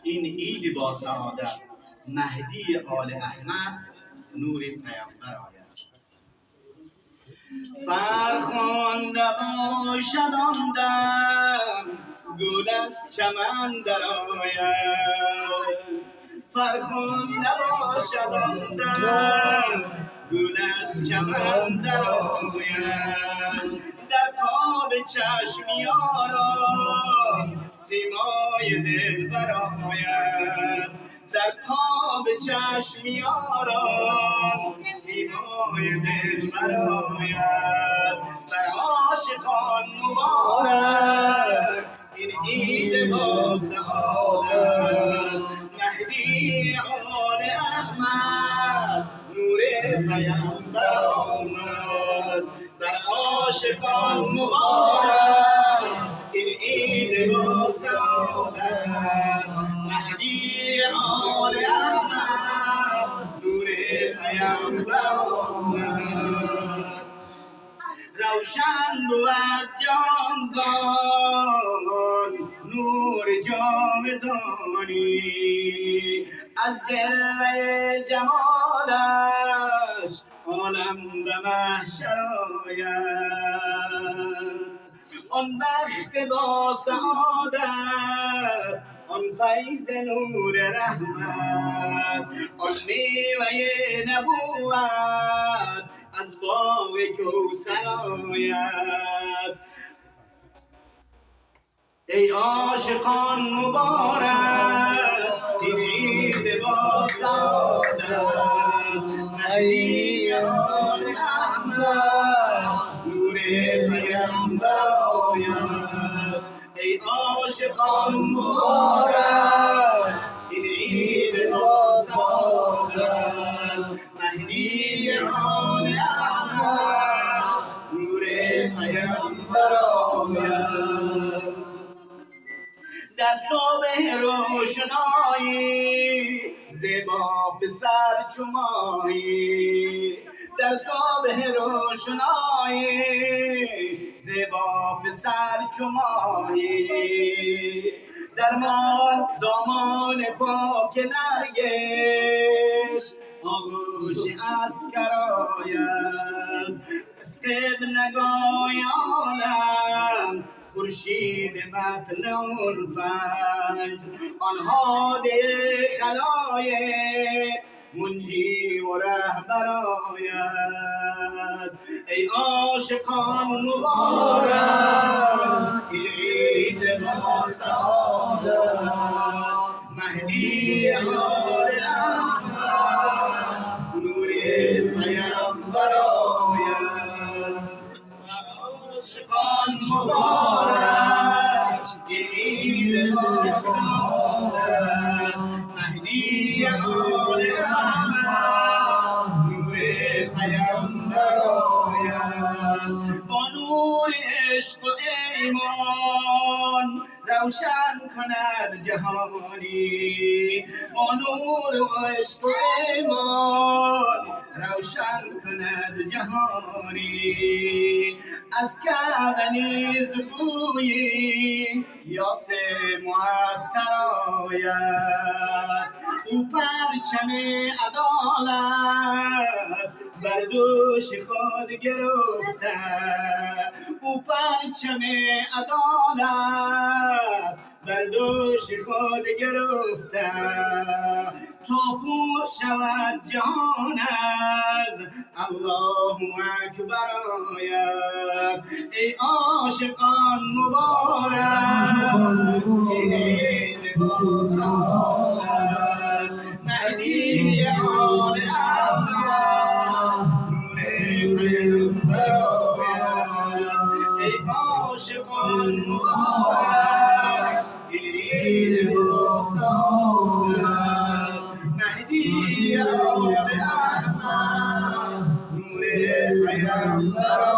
این عید با سعادت مهدی آل احمد نور پیامبر آید. فرخنده باشد آن دم گل از چمن درآید، فرخنده باشد آن دم گل از چمن درآید، در تاب چشم یاران سیمای دلبر آید، در تاب چشم یاران سیمای دلبر آید، بر عاشقان مبارک این عید با سعادت مهدی آل احمد نور پیامبر آمد، بر عاشقان مبارک این عید با سعادت مهدی آل احمد نور پیامبر آمد. روشن بود جانزان نور جاودانی، از جلوه جمالش عالم به محشر آید، آن بخت با سعادت، آن فیض نور رحمت، آن میوه نبوت از باغ کوثر آید. ای عاشقان مبارک این عید با سعادت مهدی آل احمد نور پیامبر آید، ای عاشقان مبارک این عید با سعادت مهدی آل احمد نور پیامبر آید. در صبح روشنایی زیبا پسر چمایی، در صبح روشنایی زیبا پسر چمایی، درمان دامان پاک نرگس آغوش عسکر آید، از قبلگاه عالم خورشید مطلع الفجر، آن هادی خلایق منجی و رهبر آید، ای عاشقان مبارک این عید با سعادت مهدی آل احمد نور پیامبر آید، عاشقان مبارک این عید با سعادت مهدی آل احمد نور پیامبر آید، با نور عشق و ایمان روشن کند جهانی، با نور و عشق و ایمان روشن کند جهانی، از کعبه نیز بویی یاسر معطر آید، او پرچم عدالت بر دوش خود گرفته، او پرچم عدالت بر دوش خود گرفته، تا پور شود جهان از الله اکبر آید، ای عاشقان مبارک این عید با سعادت مهدی آل احمد نور پیامبر آید، ای عاشقان مبارک این عید با سعادت مهدی آل احمد نور پیامبر آید.